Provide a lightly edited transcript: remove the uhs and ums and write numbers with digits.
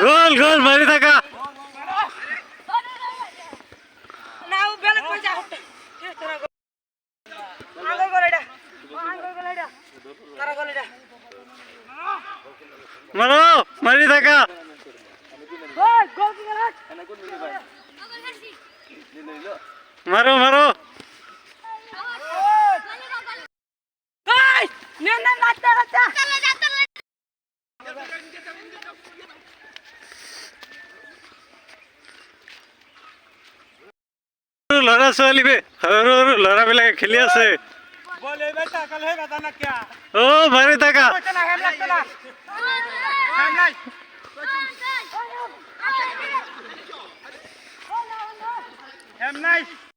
গোল গোল মারি থাকা মারো মারি থাকা মারো মারো ল'ৰা ছোৱালী সৰু সৰু ল'ৰাবিলাকে খেলি আছে অ মাৰি থাকা Nice.